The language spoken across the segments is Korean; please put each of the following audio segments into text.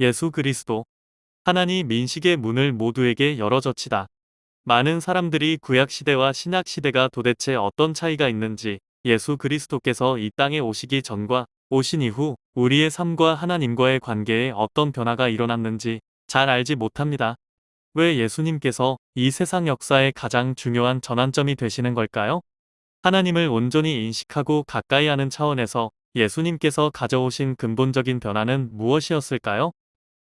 예수 그리스도, 하나님 인식의 문을 모두에게 열어젖히다. 많은 사람들이 구약시대와 신약시대가 도대체 어떤 차이가 있는지, 예수 그리스도께서 이 땅에 오시기 전과 오신 이후 우리의 삶과 하나님과의 관계에 어떤 변화가 일어났는지 잘 알지 못합니다. 왜 예수님께서 이 세상 역사의 가장 중요한 전환점이 되시는 걸까요? 하나님을 온전히 인식하고 가까이 하는 차원에서 예수님께서 가져오신 근본적인 변화는 무엇이었을까요?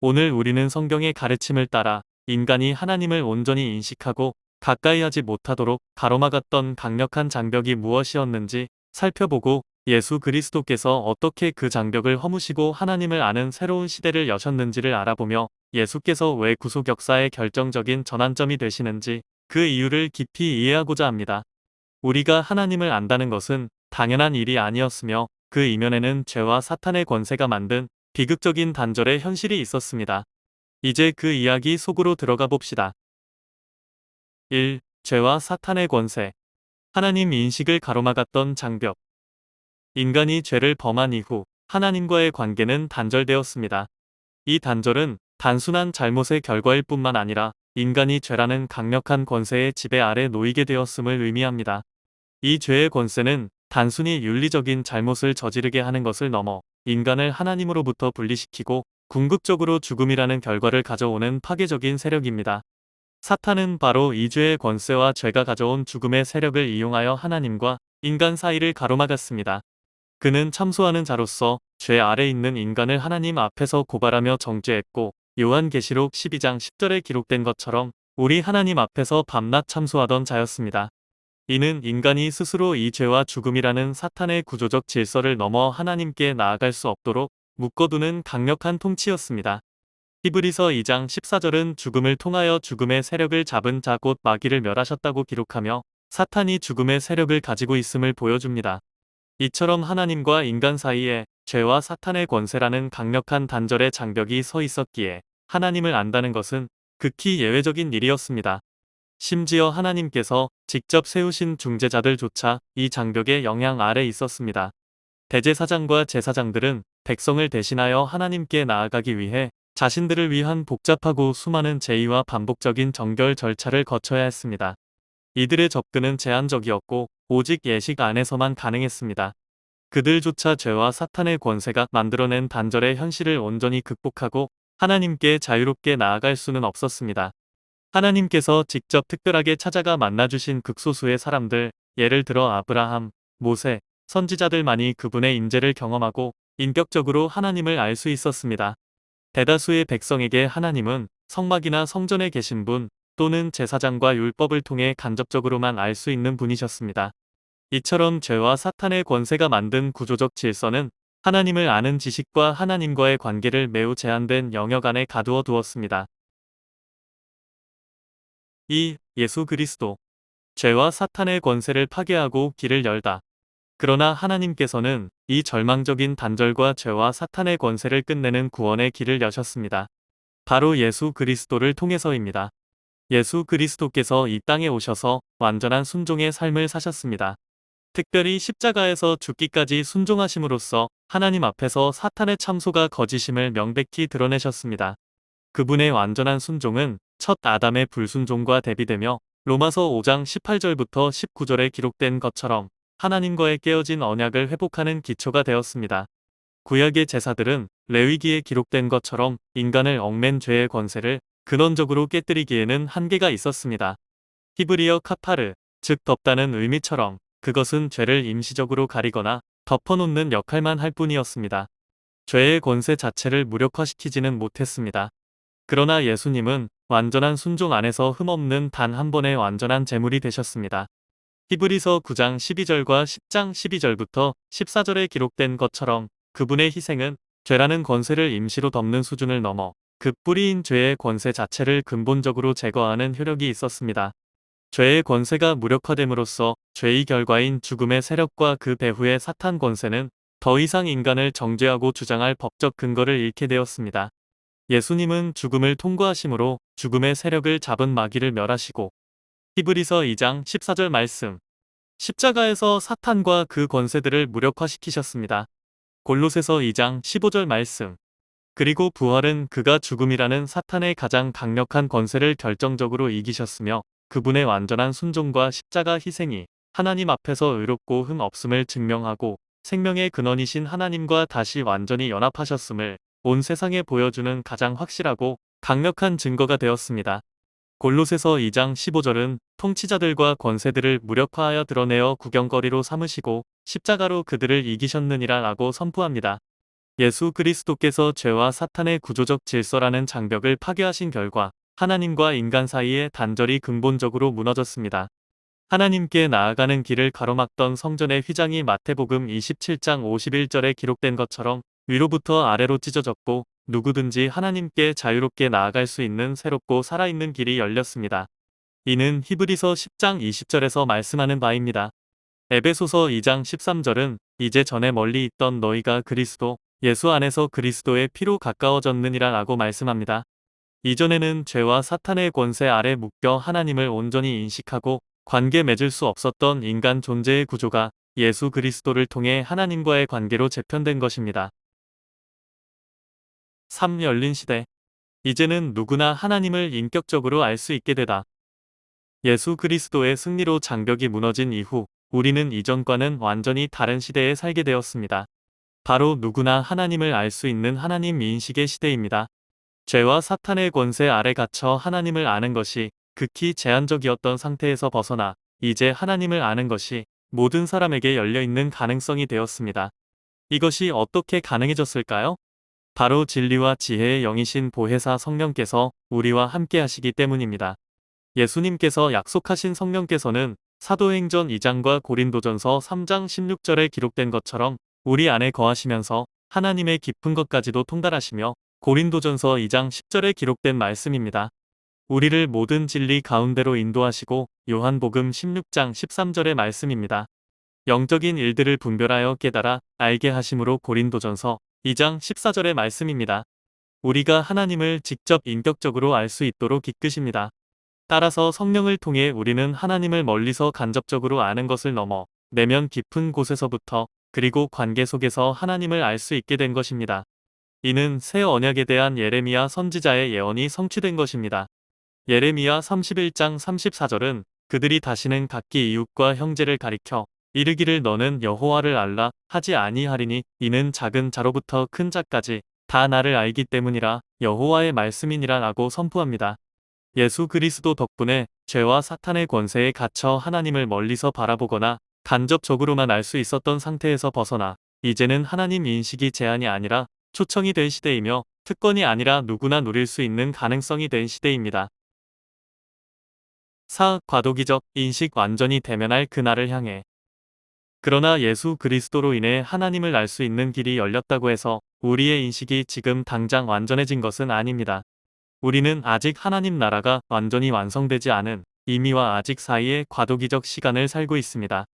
오늘 우리는 성경의 가르침을 따라 인간이 하나님을 온전히 인식하고 가까이 하지 못하도록 가로막았던 강력한 장벽이 무엇이었는지 살펴보고, 예수 그리스도께서 어떻게 그 장벽을 허무시고 하나님을 아는 새로운 시대를 여셨는지를 알아보며, 예수께서 왜 구속 역사의 결정적인 전환점이 되시는지 그 이유를 깊이 이해하고자 합니다. 우리가 하나님을 안다는 것은 당연한 일이 아니었으며, 그 이면에는 죄와 사탄의 권세가 만든 비극적인 단절의 현실이 있었습니다. 이제 그 이야기 속으로 들어가 봅시다. 1. 죄와 사탄의 권세. 하나님 인식을 가로막았던 장벽. 인간이 죄를 범한 이후 하나님과의 관계는 단절되었습니다. 이 단절은 단순한 잘못의 결과일 뿐만 아니라 인간이 죄라는 강력한 권세의 지배 아래 놓이게 되었음을 의미합니다. 이 죄의 권세는 단순히 윤리적인 잘못을 저지르게 하는 것을 넘어 인간을 하나님으로부터 분리시키고 궁극적으로 죽음이라는 결과를 가져오는 파괴적인 세력입니다. 사탄은 바로 이 죄의 권세와 죄가 가져온 죽음의 세력을 이용하여 하나님과 인간 사이를 가로막았습니다. 그는 참소하는 자로서 죄 아래 있는 인간을 하나님 앞에서 고발하며 정죄했고, 요한계시록 12장 10절에 기록된 것처럼 우리 하나님 앞에서 밤낮 참소하던 자였습니다. 이는 인간이 스스로 이 죄와 죽음이라는 사탄의 구조적 질서를 넘어 하나님께 나아갈 수 없도록 묶어두는 강력한 통치였습니다. 히브리서 2장 14절은 죽음을 통하여 죽음의 세력을 잡은 자 곧 마귀를 멸하셨다고 기록하며, 사탄이 죽음의 세력을 가지고 있음을 보여줍니다. 이처럼 하나님과 인간 사이에 죄와 사탄의 권세라는 강력한 단절의 장벽이 서 있었기에 하나님을 안다는 것은 극히 예외적인 일이었습니다. 심지어 하나님께서 직접 세우신 중재자들조차 이 장벽의 영향 아래 있었습니다. 대제사장과 제사장들은 백성을 대신하여 하나님께 나아가기 위해 자신들을 위한 복잡하고 수많은 제의와 반복적인 정결 절차를 거쳐야 했습니다. 이들의 접근은 제한적이었고 오직 예식 안에서만 가능했습니다. 그들조차 죄와 사탄의 권세가 만들어낸 단절의 현실을 온전히 극복하고 하나님께 자유롭게 나아갈 수는 없었습니다. 하나님께서 직접 특별하게 찾아가 만나주신 극소수의 사람들, 예를 들어 아브라함, 모세, 선지자들만이 그분의 인재를 경험하고 인격적으로 하나님을 알 수 있었습니다. 대다수의 백성에게 하나님은 성막이나 성전에 계신 분 또는 제사장과 율법을 통해 간접적으로만 알 수 있는 분이셨습니다. 이처럼 죄와 사탄의 권세가 만든 구조적 질서는 하나님을 아는 지식과 하나님과의 관계를 매우 제한된 영역 안에 가두어 두었습니다. 2. 예수 그리스도. 죄와 사탄의 권세를 파괴하고 길을 열다. 그러나 하나님께서는 이 절망적인 단절과 죄와 사탄의 권세를 끝내는 구원의 길을 여셨습니다. 바로 예수 그리스도를 통해서입니다. 예수 그리스도께서 이 땅에 오셔서 완전한 순종의 삶을 사셨습니다. 특별히 십자가에서 죽기까지 순종하심으로써 하나님 앞에서 사탄의 참소가 거짓임을 명백히 드러내셨습니다. 그분의 완전한 순종은 첫 아담의 불순종과 대비되며 로마서 5장 18절부터 19절에 기록된 것처럼 하나님과의 깨어진 언약을 회복하는 기초가 되었습니다. 구약의 제사들은 레위기에 기록된 것처럼 인간을 얽맨 죄의 권세를 근원적으로 깨뜨리기에는 한계가 있었습니다. 히브리어 카파르, 즉 덮다는 의미처럼 그것은 죄를 임시적으로 가리거나 덮어놓는 역할만 할 뿐이었습니다. 죄의 권세 자체를 무력화시키지는 못했습니다. 그러나 예수님은 완전한 순종 안에서 흠없는 단 한 번의 완전한 제물이 되셨습니다. 히브리서 9장 12절과 10장 12절부터 14절에 기록된 것처럼 그분의 희생은 죄라는 권세를 임시로 덮는 수준을 넘어 그 뿌리인 죄의 권세 자체를 근본적으로 제거하는 효력이 있었습니다. 죄의 권세가 무력화됨으로써 죄의 결과인 죽음의 세력과 그 배후의 사탄 권세는 더 이상 인간을 정죄하고 주장할 법적 근거를 잃게 되었습니다. 예수님은 죽음을 통과하심으로 죽음의 세력을 잡은 마귀를 멸하시고, 히브리서 2장 14절 말씀, 십자가에서 사탄과 그 권세들을 무력화시키셨습니다. 골로새서 2장 15절 말씀, 그리고 부활은 그가 죽음이라는 사탄의 가장 강력한 권세를 결정적으로 이기셨으며 그분의 완전한 순종과 십자가 희생이 하나님 앞에서 의롭고 흠 없음을 증명하고 생명의 근원이신 하나님과 다시 완전히 연합하셨음을 온 세상에 보여주는 가장 확실하고 강력한 증거가 되었습니다. 골로새서 2장 15절은 통치자들과 권세들을 무력화하여 드러내어 구경거리로 삼으시고 십자가로 그들을 이기셨느니라 라고 선포합니다. 예수 그리스도께서 죄와 사탄의 구조적 질서라는 장벽을 파괴하신 결과 하나님과 인간 사이에 단절이 근본적으로 무너졌습니다. 하나님께 나아가는 길을 가로막던 성전의 휘장이 마태복음 27장 51절에 기록된 것처럼 위로부터 아래로 찢어졌고 누구든지 하나님께 자유롭게 나아갈 수 있는 새롭고 살아있는 길이 열렸습니다. 이는 히브리서 10장 20절에서 말씀하는 바입니다. 에베소서 2장 13절은 이제 전에 멀리 있던 너희가 그리스도 예수 안에서 그리스도의 피로 가까워졌느니라 라고 말씀합니다. 이전에는 죄와 사탄의 권세 아래 묶여 하나님을 온전히 인식하고 관계 맺을 수 없었던 인간 존재의 구조가 예수 그리스도를 통해 하나님과의 관계로 재편된 것입니다. 3. 열린 시대. 이제는 누구나 하나님을 인격적으로 알 수 있게 되다. 예수 그리스도의 승리로 장벽이 무너진 이후 우리는 이전과는 완전히 다른 시대에 살게 되었습니다. 바로 누구나 하나님을 알 수 있는 하나님 인식의 시대입니다. 죄와 사탄의 권세 아래 갇혀 하나님을 아는 것이 극히 제한적이었던 상태에서 벗어나 이제 하나님을 아는 것이 모든 사람에게 열려있는 가능성이 되었습니다. 이것이 어떻게 가능해졌을까요? 바로 진리와 지혜의 영이신 보혜사 성령께서 우리와 함께 하시기 때문입니다. 예수님께서 약속하신 성령께서는 사도행전 2장과 고린도전서 3장 16절에 기록된 것처럼 우리 안에 거하시면서 하나님의 깊은 것까지도 통달하시며 고린도전서 2장 10절에 기록된 말씀입니다. 우리를 모든 진리 가운데로 인도하시고 요한복음 16장 13절의 말씀입니다. 영적인 일들을 분별하여 깨달아 알게 하심으로 고린도전서 2장 14절의 말씀입니다. 우리가 하나님을 직접 인격적으로 알 수 있도록 이끄십니다. 따라서 성령을 통해 우리는 하나님을 멀리서 간접적으로 아는 것을 넘어 내면 깊은 곳에서부터 그리고 관계 속에서 하나님을 알 수 있게 된 것입니다. 이는 새 언약에 대한 예레미야 선지자의 예언이 성취된 것입니다. 예레미야 31장 34절은 그들이 다시는 각기 이웃과 형제를 가리켜 이르기를 너는 여호와를 알라 하지 아니하리니 이는 작은 자로부터 큰 자까지 다 나를 알기 때문이라 여호와의 말씀이니라 라고 선포합니다. 예수 그리스도 덕분에 죄와 사탄의 권세에 갇혀 하나님을 멀리서 바라보거나 간접적으로만 알 수 있었던 상태에서 벗어나 이제는 하나님 인식이 제한이 아니라 초청이 된 시대이며 특권이 아니라 누구나 누릴 수 있는 가능성이 된 시대입니다. 4. 과도기적 인식 완전히 대면할 그날을 향해. 그러나 예수 그리스도로 인해 하나님을 알 수 있는 길이 열렸다고 해서 우리의 인식이 지금 당장 완전해진 것은 아닙니다. 우리는 아직 하나님 나라가 완전히 완성되지 않은 이미와 아직 사이의 과도기적 시간을 살고 있습니다.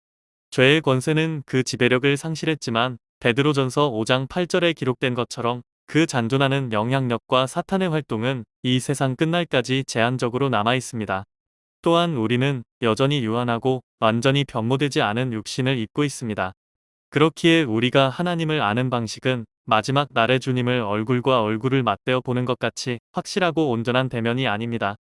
죄의 권세는 그 지배력을 상실했지만 베드로전서 5장 8절에 기록된 것처럼 그 잔존하는 영향력과 사탄의 활동은 이 세상 끝날까지 제한적으로 남아 있습니다. 또한 우리는 여전히 유한하고 완전히 변모되지 않은 육신을 입고 있습니다. 그렇기에 우리가 하나님을 아는 방식은 마지막 날의 주님을 얼굴과 얼굴을 맞대어 보는 것 같이 확실하고 온전한 대면이 아닙니다.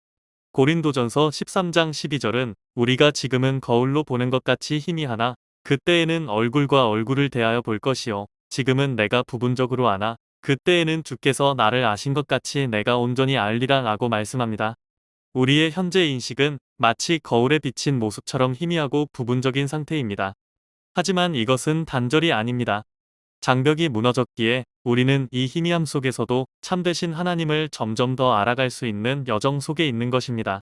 고린도전서 13장 12절은 우리가 지금은 거울로 보는 것 같이 희미하나 그때에는 얼굴과 얼굴을 대하여 볼 것이요 지금은 내가 부분적으로 아나 그때에는 주께서 나를 아신 것 같이 내가 온전히 알리라 라고 말씀합니다. 우리의 현재 인식은 마치 거울에 비친 모습처럼 희미하고 부분적인 상태입니다. 하지만 이것은 단절이 아닙니다. 장벽이 무너졌기에 우리는 이 희미함 속에서도 참되신 하나님을 점점 더 알아갈 수 있는 여정 속에 있는 것입니다.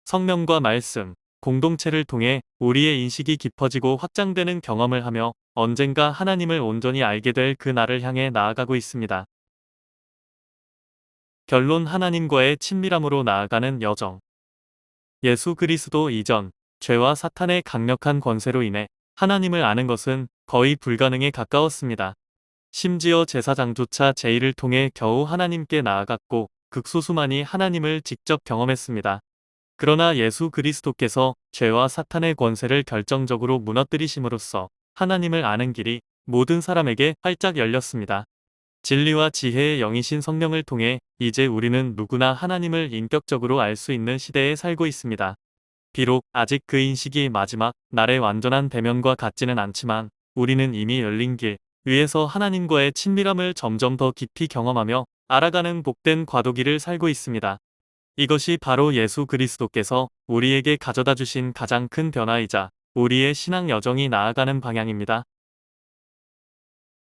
성령과 말씀, 공동체를 통해 우리의 인식이 깊어지고 확장되는 경험을 하며 언젠가 하나님을 온전히 알게 될 그 날을 향해 나아가고 있습니다. 결론 하나님과의 친밀함으로 나아가는 여정. 예수 그리스도 이전, 죄와 사탄의 강력한 권세로 인해 하나님을 아는 것은 거의 불가능에 가까웠습니다. 심지어 제사장조차 제의를 통해 겨우 하나님께 나아갔고 극소수만이 하나님을 직접 경험했습니다. 그러나 예수 그리스도께서 죄와 사탄의 권세를 결정적으로 무너뜨리심으로써 하나님을 아는 길이 모든 사람에게 활짝 열렸습니다. 진리와 지혜의 영이신 성령을 통해 이제 우리는 누구나 하나님을 인격적으로 알 수 있는 시대에 살고 있습니다. 비록 아직 그 인식이 마지막 날의 완전한 대면과 같지는 않지만 우리는 이미 열린 길 위에서 하나님과의 친밀함을 점점 더 깊이 경험하며 알아가는 복된 과도기를 살고 있습니다. 이것이 바로 예수 그리스도께서 우리에게 가져다 주신 가장 큰 변화이자 우리의 신앙 여정이 나아가는 방향입니다.